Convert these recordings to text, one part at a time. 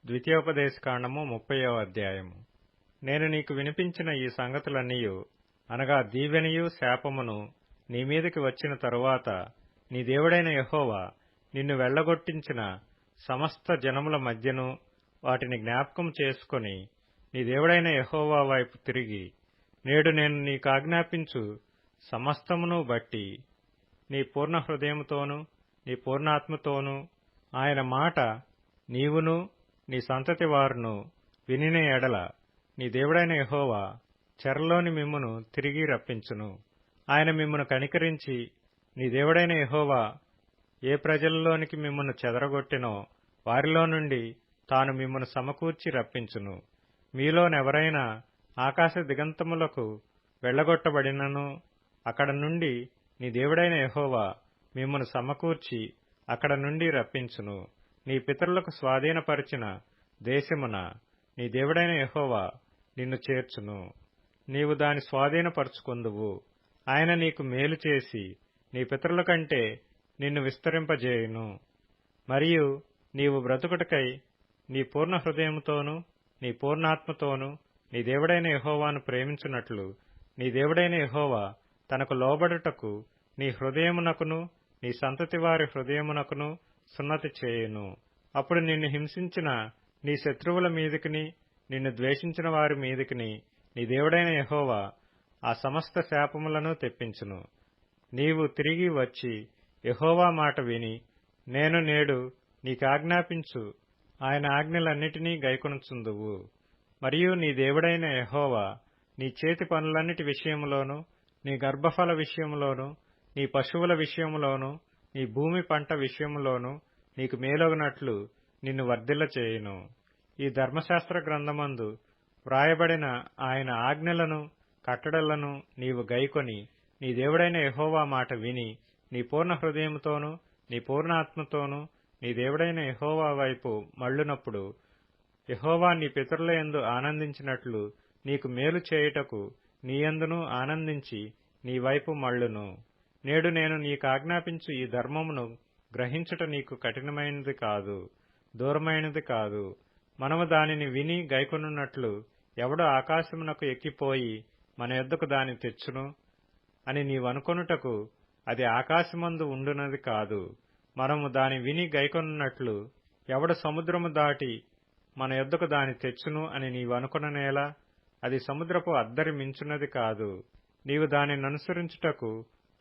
ద్వితీయోపదేశకాండము 30వ అధ్యాయము. నేను నీకు వినిపించిన ఈ సంగతులన్నీయు అనగా దీవెనయు శాపమును నీ మీదికి వచ్చిన తరువాత నీ దేవుడైన యెహోవా నిన్ను వెళ్లగొట్టించిన సమస్త జనముల మధ్యను వాటిని జ్ఞాపకం చేసుకొని నీ దేవుడైన యెహోవా వైపు తిరిగి నేడు నేను నీకాజ్ఞాపించు సమస్తమును బట్టి నీ పూర్ణ హృదయముతోనూ నీ పూర్ణాత్మతోనూ ఆయన మాట నీవును నీ సంతతి వారును వినిన ఎడల నీ దేవుడైన యెహోవా చెరలోని మిమ్మును తిరిగి రప్పించును. ఆయన మిమ్మును కనికరించి నీ దేవుడైన యెహోవా ఏ ప్రజలలోనికి మిమ్మును చెదరగొట్టినో వారిలో నుండి తాను మిమ్మును సమకూర్చి రప్పించును. మీలోనెవరైనా ఆకాశ దిగంతములకు వెళ్లగొట్టబడినను అక్కడ నుండి నీ దేవుడైన యెహోవా మిమ్మును సమకూర్చి అక్కడ నుండి రప్పించును. నీ పితరులకు స్వాధీనపరిచిన దేశమున నీ దేవుడైన యెహోవా నిన్ను చేర్చును. నీవు దాని స్వాధీనపరుచుకొందువు. ఆయన నీకు మేలు చేసి నీ పితరుల కంటే నిన్ను విస్తరింపజేయును. మరియు నీవు బ్రతుకుటకై నీ పూర్ణ హృదయముతోనూ నీ పూర్ణాత్మతోనూ నీ దేవుడైన యెహోవాను ప్రేమించున్నట్లు నీ దేవుడైన యెహోవా తనకు లోబడుటకు నీ హృదయమునకును నీ సంతతి వారి హృదయమునకును సున్నతి చేయును. అప్పుడు నిన్ను హింసించిన నీ శత్రువుల మీదికిని నిన్ను ద్వేషించిన వారి మీదికిని నీ దేవుడైన యెహోవా ఆ సమస్త శాపములను తెప్పించును. నీవు తిరిగి వచ్చి యెహోవా మాట విని నేను నేడు నీకాజ్ఞాపించు ఆయన ఆజ్ఞలన్నిటినీ గైకొనుచుందువు. మరియు నీ దేవుడైన యెహోవా నీ చేతి పనులన్నిటి విషయములోను నీ గర్భఫల విషయములోను నీ పశువుల విషయములోను నీ భూమి పంట విషయములోను నీకు మేలొగనట్లు నిన్ను వర్ధిల్ల చేయును. ఈ ధర్మశాస్త్ర గ్రంథమందు వ్రాయబడిన ఆయన ఆజ్ఞలను కట్టడలను నీవు గైకొని నీ దేవుడైన యెహోవా మాట విని నీ పూర్ణ హృదయముతోనూ నీ పూర్ణాత్మతోనూ నీ దేవుడైన యెహోవా వైపు మళ్ళునప్పుడు యెహోవా నీ పితరుల యందు ఆనందించినట్లు నీకు మేలు చేయుటకు నీయందును ఆనందించి నీ వైపు మళ్ళును. నేడు నేను నీకాజ్ఞాపించు ఈ ధర్మమును గ్రహించుట నీకు కఠినమైనది కాదు, దూరమైనది కాదు. మనము దానిని విని గైకొనున్నట్లు ఎవడు ఆకాశమునకు ఎక్కిపోయి మన యొద్దకు దాని తెచ్చును అని నీవనుకొనుటకు అది ఆకాశమందు ఉండునది కాదు. మనము దాని విని గైకొనున్నట్లు ఎవడు సముద్రము దాటి మన యొద్దకు దాని తెచ్చును అని నీవనుకొననేలా అది సముద్రపు అద్దరి మించున్నది కాదు. నీవు దానిననుసరించుటకు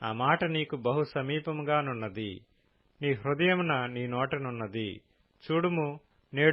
ఆ మాట నీకు బహు సమీపముగానున్నది, నీ హృదయమున నీ నోటనున్నది. చూడుము, నేడు